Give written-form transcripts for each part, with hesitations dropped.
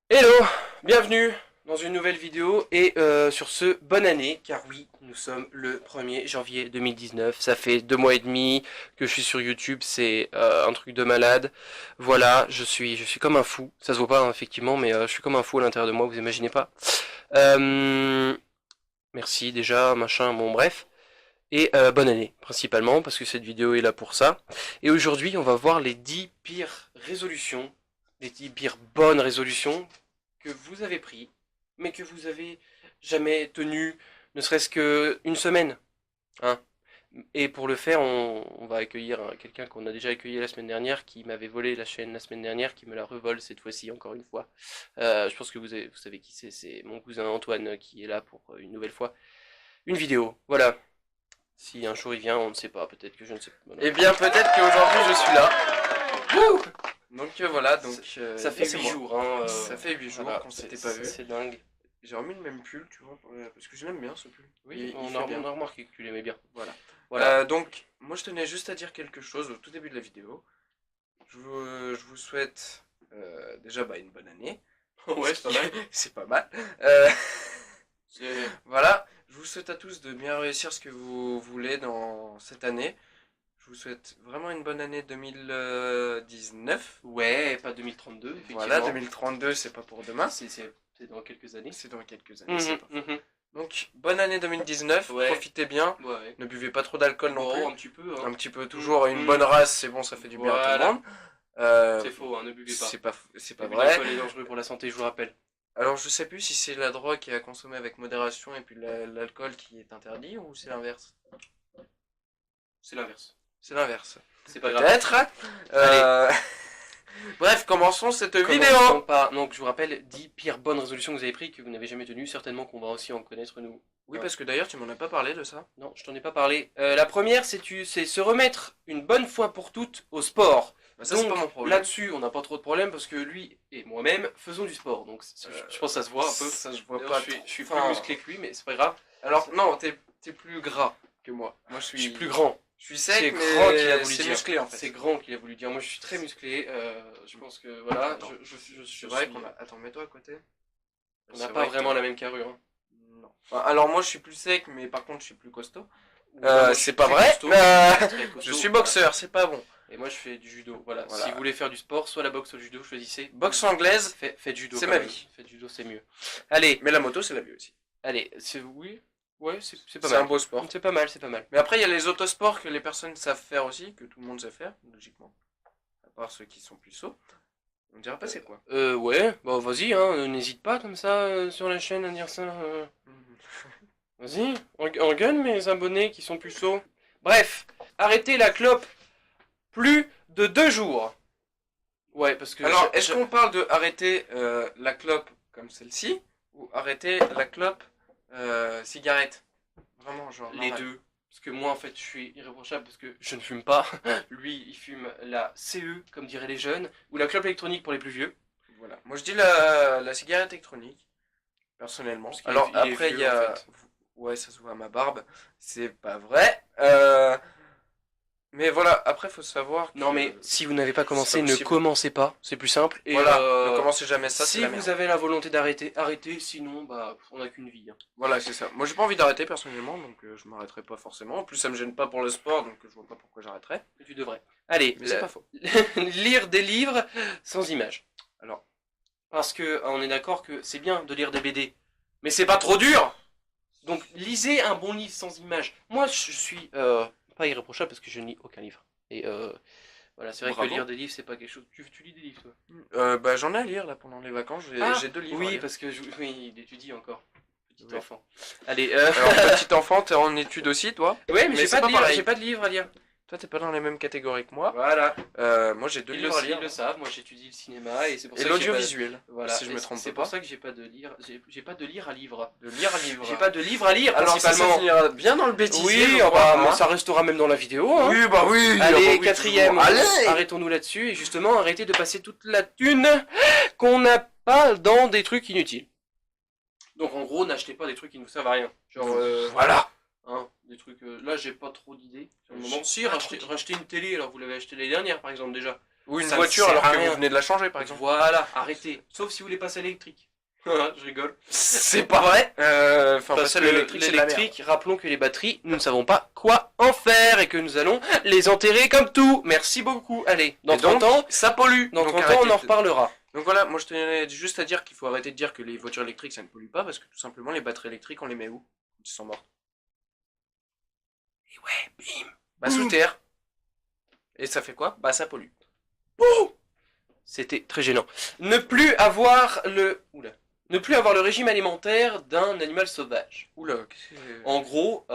Hello, bienvenue dans une nouvelle vidéo et sur ce, bonne année, car oui, nous sommes le 1er janvier 2019, ça fait 2 mois et demi que je suis sur YouTube, c'est un truc de malade, voilà, je suis comme un fou, ça se voit pas hein, effectivement, mais je suis comme un fou à l'intérieur de moi, vous imaginez pas. Euh, Merci déjà, machin, bon bref, et bonne année, principalement, parce que cette vidéo est là pour ça, et aujourd'hui on va voir les 10 pires résolutions, les 10 pires bonnes résolutions que vous avez pris, mais que vous avez jamais tenu, ne serait-ce que une semaine. Hein. Et pour le faire, on va accueillir quelqu'un qu'on a déjà accueilli la semaine dernière, qui m'avait volé la chaîne la semaine dernière, qui me la revole cette fois-ci encore une fois. Je pense que vous savez qui c'est mon cousin Antoine qui est là pour une nouvelle fois. Une vidéo, voilà. Si un jour il vient, on ne sait pas, peut-être que je ne sais pas. Voilà. Eh bien, peut-être qu'aujourd'hui je suis là. Wouh Donc voilà, ça fait c'est 8 moi. jours, hein. Ça fait 8 jours Voilà, qu'on s'était pas vu. c'est dingue. J'ai remis le même pull, tu vois, parce que je l'aime bien ce pull. Oui, Il on fait bien. a remarqué que tu l'aimais bien. Voilà. Voilà. Donc, moi je tenais juste à dire quelque chose au tout début de la vidéo. Je vous souhaite déjà une bonne année. Ouais, c'est pas mal. C'est pas mal. C'est- Voilà, je vous souhaite à tous de bien réussir ce que vous voulez dans cette année. Je vous souhaite vraiment une bonne année 2019. Ouais, pas 2032, effectivement. Voilà, 2032, c'est pas pour demain. C'est dans quelques années. C'est dans quelques années, c'est pas faux. Mhm. Donc, bonne année 2019, Ouais. profitez bien. Ouais. Ne buvez pas trop d'alcool non plus. Bon, un petit peu, hein. Un petit peu, toujours une bonne race, c'est bon, ça fait du bien à tout Voilà. le monde. C'est faux, hein, ne buvez pas. C'est pas L'alcool vrai. est dangereux pour la santé, je vous rappelle. Alors, je sais plus si c'est la drogue qui est à consommer avec modération et puis l'alcool qui est interdit ou c'est l'inverse. C'est l'inverse. C'est l'inverse. C'est pas grave. Peut-être. Bref, commençons cette vidéo. Commençons par, donc je vous rappelle, 10 pires bonnes résolutions que vous avez prises que vous n'avez jamais tenues. Certainement qu'on va aussi en connaître nous. Oui, parce que d'ailleurs, tu m'en as pas parlé de ça. Non, je t'en ai pas parlé. La première, c'est se remettre une bonne fois pour toutes au sport. Bah, ça, c'est Donc pas mon problème. là-dessus, on n'a pas trop de problème parce que lui et moi-même faisons du sport. Donc je pense que ça se voit un peu. Ça, je vois D'ailleurs, pas. je suis Enfin, plus musclé que lui, mais c'est pas grave. alors, non, t'es plus gras que moi. Moi, Je suis plus grand. Je suis C'est sec, grand qu'il a mais voulu c'est dire. musclé en fait. C'est grand qu'il a voulu dire. Moi, je suis très musclé. Je pense que voilà. Attends. Je C'est vrai qu'on a. Attends, mets-toi à côté. On n'a pas vraiment la même carrure. Hein. Non. Enfin, alors, moi, je suis plus sec, mais par contre, je suis plus costaud. Moi, je C'est suis pas très vrai. costaud, très costaud, Je suis voilà. boxeur, c'est pas bon. Et moi, je fais du judo. Voilà. Voilà. Si vous voulez faire du sport, soit la boxe, soit le judo, choisissez. Boxe anglaise, Faites judo. c'est quand ma même. vie. Faites judo, c'est mieux. Allez, mais la moto, c'est la vie aussi. oui. Ouais, c'est pas C'est mal. un beau sport. C'est pas mal, c'est pas mal. Mais après, il y a les autosports que les personnes savent faire aussi, que tout le monde sait faire, logiquement. À part ceux qui sont plus sots. On dirait pas c'est quoi. Ouais, bon, vas-y, hein, n'hésite pas comme ça sur la chaîne à dire ça. Vas-y, en gun mes abonnés qui sont puceaux. Bref, arrêtez la clope plus de 2 jours. Ouais, parce que... Alors, est-ce qu'on parle de arrêter la clope comme celle-ci, ou arrêter la clope cigarette? Vraiment, genre. Les normal. deux. Parce que moi, en fait, je suis irréprochable parce que je ne fume pas. Lui, il fume la CE, comme diraient les jeunes, ou la clope électronique pour les plus vieux. Voilà. Moi, je dis la cigarette électronique, personnellement. Parce qu'il Alors, est- il est après, vieux, il y a. en fait. Ouais, ça se voit à ma barbe. C'est pas vrai. Mais voilà, après, faut savoir que. Non, mais si vous n'avez pas commencé, pas ne possible. commencez pas. C'est plus simple. Et Voilà, ne commencez jamais ça, c'est si la vous merde. avez la volonté d'arrêter, arrêtez. Sinon, bah, on n'a qu'une vie. Hein. Voilà, c'est ça. Moi, j'ai pas envie d'arrêter personnellement, donc je m'arrêterai pas forcément. En plus, ça me gêne pas pour le sport, donc je vois pas pourquoi j'arrêterais. Et tu devrais. Allez, Mais c'est pas faux. lire des livres sans images. Alors, Parce que on est d'accord que c'est bien de lire des BD, mais c'est pas trop dur. Donc lisez un bon livre sans images. Moi, je suis pas irréprochable parce que je ne lis aucun livre. Et voilà, c'est vrai Bravo. que lire des livres, c'est pas quelque chose. Tu lis des livres, toi? bah, j'en ai à lire là pendant les vacances. J'ai 2 livres. à Oui, lire. parce que oui, il étudie encore. Petit enfant. Allez. Alors, petit enfant, t'es en études aussi, toi? Ouais, mais mais j'ai c'est pas pas de livre. pareil. J'ai pas de livre à lire. Toi, t'es pas dans les mêmes catégories que moi. Voilà. Moi, j'ai 2 Ils livres à lire. le savent. Moi, j'étudie le cinéma et c'est pour Et ça que j'ai pas- l'audiovisuel. Voilà. si je Et me trompe c'est pas. pour ça que j'ai pas de lire. J'ai pas de lire à livre. De lire un livre. J'ai pas de livre à lire. Alors, ça principalement. finira bien dans le bêtisier. Oui, je oh crois, bah, hein. mais ça restera même dans la vidéo. Hein. Oui, bah oui. Allez, bah oui, quatrième, toujours. Allez. arrêtons-nous là-dessus et justement arrêtez de passer toute la thune qu'on n'a pas dans des trucs inutiles. Donc en gros, n'achetez pas des trucs qui ne vous servent à rien. Genre, Voilà. hein, des trucs. Là, j'ai pas trop d'idées. Sur le moment, si, pas trop racheter une télé. Alors vous l'avez acheté l'année dernière, par exemple déjà. Ou une Ça voiture sert alors à que rien. vous venez de la changer, par exemple. Voilà, arrêtez. Sauf si vous les passez à l'électrique. Je rigole. C'est pas vrai. Enfin, Parce passer à que l'électrique, c'est de la merde. l'électrique, rappelons que les batteries, nous ne savons pas quoi en faire et que nous allons les enterrer comme tout. Merci beaucoup. Allez, dans Et 30 donc, ans, ça pollue. dans Donc 30 ans, arrêtez on en de- reparlera. Donc voilà, moi je tenais juste à dire qu'il faut arrêter de dire que les voitures électriques ça ne pollue pas parce que tout simplement les batteries électriques on les met où? Ils sont mortes. Et ouais, bim. Bah sous terre. Et ça fait quoi? Bah ça pollue. C'était très gênant. Ne plus avoir le... Oula. Ne plus avoir le régime alimentaire d'un animal sauvage. Oula, qu'est-ce que... En gros,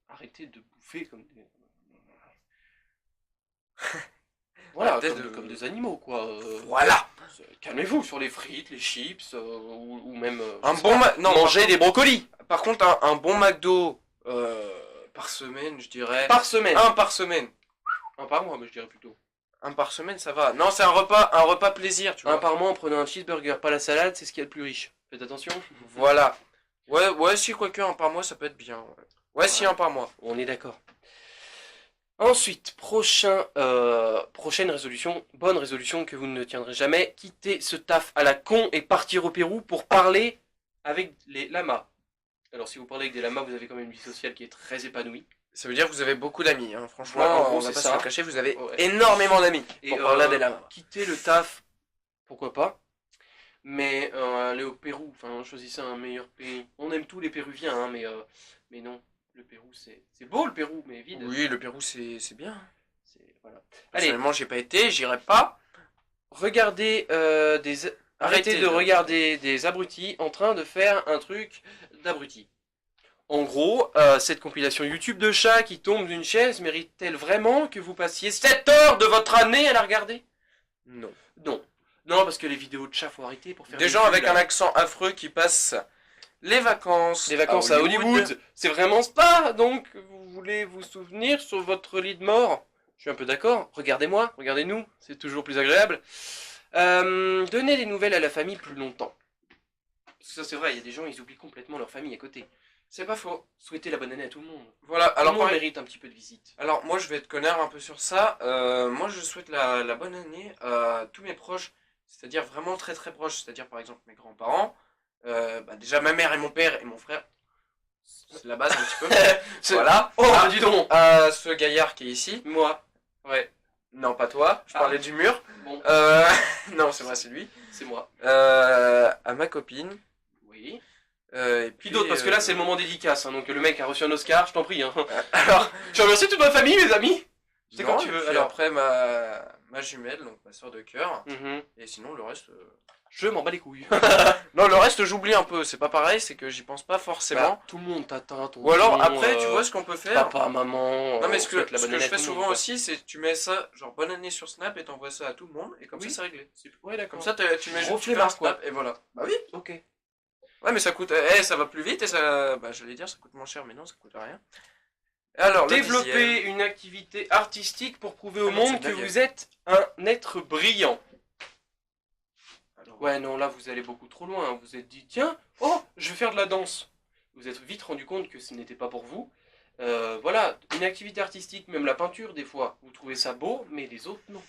arrêtez de bouffer comme des... Voilà, Arrêtez comme des animaux, quoi. Voilà. Calmez-vous sur les frites, les chips, ou même Un je sais bon pas, non, manger des brocolis par contre un bon McDo par semaine, je dirais. par semaine. Un par semaine. Un par mois, mais je dirais plutôt. Un par semaine, ça va. Non, c'est un repas plaisir, tu Un vois. par mois en prenant un cheeseburger, pas la salade, c'est ce qu'il y a de plus riche. Faites attention. Voilà. Ouais, si, quoique, un par mois, ça peut être bien. Ouais, si, un par mois. On est d'accord. Ensuite, prochaine résolution, bonne résolution que vous ne tiendrez jamais, quitter ce taf à la con et partir au Pérou pour parler avec les lamas. Alors si vous parlez avec des lamas, vous avez quand même une vie sociale qui est très épanouie. Ça veut dire que vous avez beaucoup d'amis, hein. Franchement, Ouais, en gros, on va c'est pas ça. se le cacher, vous avez Ouais. énormément d'amis. Et Pour parler des lamas. quitter le taf, pourquoi pas. Mais aller au Pérou, enfin choisissez un meilleur pays. On aime tous les Péruviens, hein, mais non. Le Pérou, c'est beau le Pérou, mais vide. Oui, le Pérou, c'est bien. Voilà. Allez, Personnellement, j'ai pas été, j'irai pas. regardez arrêtez de regarder des abrutis en train de faire un truc d'abruti. En gros, cette compilation YouTube de chats qui tombent d'une chaise mérite-t-elle vraiment que vous passiez 7 heures de votre année à la regarder? Non. Non. Non, parce que les vidéos de chats, faut arrêter pour faire Des des gens vues, avec là. un accent affreux qui passent les vacances. Les vacances à Hollywood, c'est vraiment spa, donc vous voulez vous souvenir sur votre lit de mort. Je suis un peu d'accord, regardez-moi, regardez-nous, c'est toujours plus agréable. Donnez des nouvelles à la famille plus longtemps. Parce que ça c'est vrai, il y a des gens, ils oublient complètement leur famille à côté. C'est pas faux, souhaitez la bonne année à tout le monde. Voilà, Alors alors tout le monde pareil- mérite un petit peu de visite. Alors moi je vais être connard un peu sur ça. Moi je souhaite la bonne année à tous mes proches, c'est-à-dire vraiment très très proches, c'est-à-dire par exemple mes grands-parents, déjà ma mère et mon père et mon frère, c'est la base un petit peu. Voilà. Oh, Ah, dis donc. ce gaillard qui est ici. Moi. Ouais. Non pas toi, je Ah. parlais du mur. Bon, Non c'est vrai c'est lui. c'est moi. À ma copine. Oui. Et Puis d'autres, parce que là c'est le moment dédicace, hein, donc le mec a reçu un Oscar, je t'en prie. Hein. Alors, Je remercie toute ma famille, mes amis. C'est non, quand tu et veux. puis Alors. après ma jumelle, donc ma soeur de cœur. Mhm. Et sinon le reste. Je m'en bats les couilles. Non, le reste j'oublie un peu, c'est pas pareil, c'est que j'y pense pas forcément. Bah, tout le monde t'atteint, ton Ou alors nom, après, tu vois ce qu'on peut faire. papa, maman. Non, mais on ce que, souhaite la ce bonne que année je à fais tout le souvent monde, aussi, c'est tu mets ça, genre bonne année sur Snap et t'envoies ça à tout le monde, et comme Oui. ça c'est réglé. quoi. Ouais, d'accord. Comme ça tu mets Gros juste tu fais un flemmard, quoi. Snap et voilà. Bah oui. Ok. Ouais, mais ça coûte. Ça va plus vite et ça. Bah j'allais dire ça coûte moins cher, mais non, ça coûte rien. Alors, le Développer dixième. une activité artistique pour prouver au Ah non, c'est monde une que blague. vous êtes un être brillant. Alors, Ouais, non, là vous allez beaucoup trop loin. Vous êtes dit, tiens, oh, je vais faire de la danse. Vous êtes vite rendu compte que ce n'était pas pour vous. Voilà, une activité artistique, même la peinture, des fois, vous trouvez ça beau, mais les autres, non.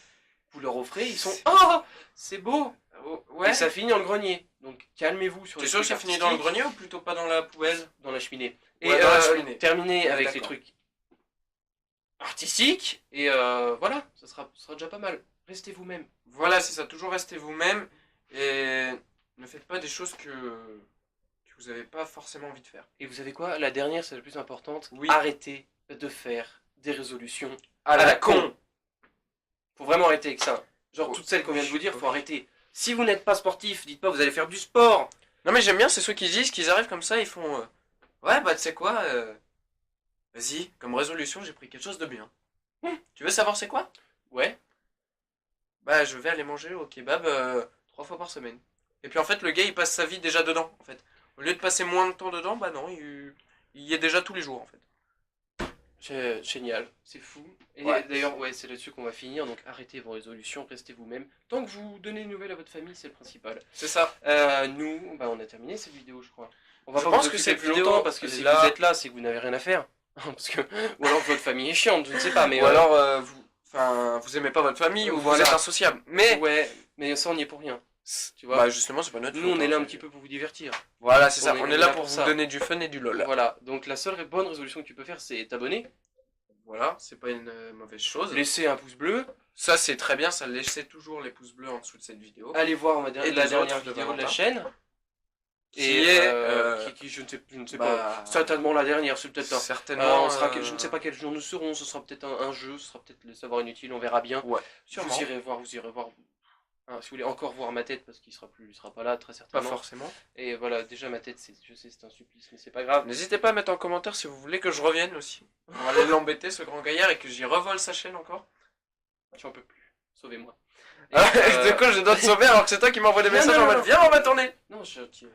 Vous leur offrez, ils sont, oh, c'est beau. Oh, ouais. Et ça finit dans le grenier. Donc calmez-vous sur T'es les sûr que trucs ça finit dans le artistiques, grenier ou plutôt pas dans la poubelle? dans la cheminée. Ouais, Et dans la cheminée. terminez Ouais, avec les d'accord. trucs artistiques. Et voilà, ça sera déjà pas mal. Restez vous-même. Voilà, c'est ça, toujours restez vous-même et ne faites pas des choses que vous avez pas forcément envie de faire. Et vous savez quoi? La dernière, c'est la plus importante. Oui. Arrêtez de faire des résolutions À la con. Faut vraiment arrêter avec ça. Genre Oh, toutes celles qu'on vient de vous dire, oui. faut arrêter. Si vous n'êtes pas sportif, dites pas vous allez faire du sport. Non mais j'aime bien, c'est ceux qui disent qu'ils arrivent comme ça, ils font ouais bah tu sais quoi, vas-y, comme résolution j'ai pris quelque chose de bien. Tu veux savoir c'est quoi? Ouais. Bah je vais aller manger au kebab 3 fois par semaine. Et puis en fait le gars il passe sa vie déjà dedans en fait. Au lieu de passer moins de temps dedans, bah non, il y est déjà tous les jours en fait. Génial, c'est fou. Et Ouais. d'ailleurs, ouais, c'est là-dessus qu'on va finir. Donc arrêtez vos résolutions, restez vous-même. Tant que vous donnez des nouvelles à votre famille, c'est le principal. C'est ça. Nous, bah, on a terminé cette vidéo, je crois. On va Je pas pense vous que occuper cette plus vidéo, longtemps parce que elle est si là. vous êtes là, c'est que vous n'avez rien à faire. Parce que, ou alors votre famille est chiante, je ne sais pas. Mais Ou alors vous enfin, vous aimez pas votre famille ou Voilà. vous êtes insociable. Mais, Ouais, mais ça on y est pour rien. Tu vois. bah justement, c'est pas notre Nous on faute, est là hein, un petit peu pour vous divertir. Voilà, c'est ça. on est- On on est est là là pour pour vous ça. donner du fun et du lol. Voilà, donc la seule bonne résolution que tu peux faire c'est t'abonner, Voilà, c'est pas une mauvaise chose. laisser un pouce bleu, Ça, c'est très bien. Ça laissez toujours les pouces bleus en dessous de cette vidéo. aller voir Et la des dernière autres de vidéo de la Valentin. chaîne. Qui est, qui je ne sais bah, pas, certainement la dernière, c'est peut-être certainement. je ne sais pas quel jour nous serons, ce sera peut-être un jeu, ce sera peut-être le savoir inutile, on verra bien. Ouais, sûrement. Vous irez voir. Hein, si vous voulez encore voir ma tête, parce qu'il sera pas là, très Pas certainement. forcément. Et voilà, déjà ma tête, je sais, c'est un supplice, mais c'est pas grave. N'hésitez pas à mettre en commentaire si vous voulez que je revienne aussi. On va aller l'embêter, ce grand gaillard, et que j'y revole sa chaîne encore. Tu en peux plus, sauvez-moi. Et, De quoi je dois te sauver alors que c'est toi qui m'envoie des Non, messages non, en non. mode viens, on va tourner. Non, je tiens.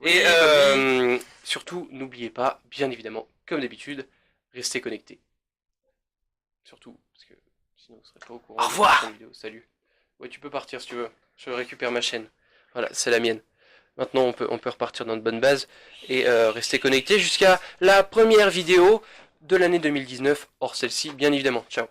Oui, Et bah surtout, n'oubliez pas, bien évidemment, comme d'habitude, restez connectés. Surtout, parce que sinon vous serez pas au courant. Au de la revoir. prochaine vidéo. Salut. Ouais, tu peux partir si tu veux. Je récupère ma chaîne. Voilà, c'est la mienne. Maintenant, on peut repartir dans de bonnes bases et rester connecté jusqu'à la première vidéo de l'année 2019, hors celle-ci, bien évidemment. Ciao.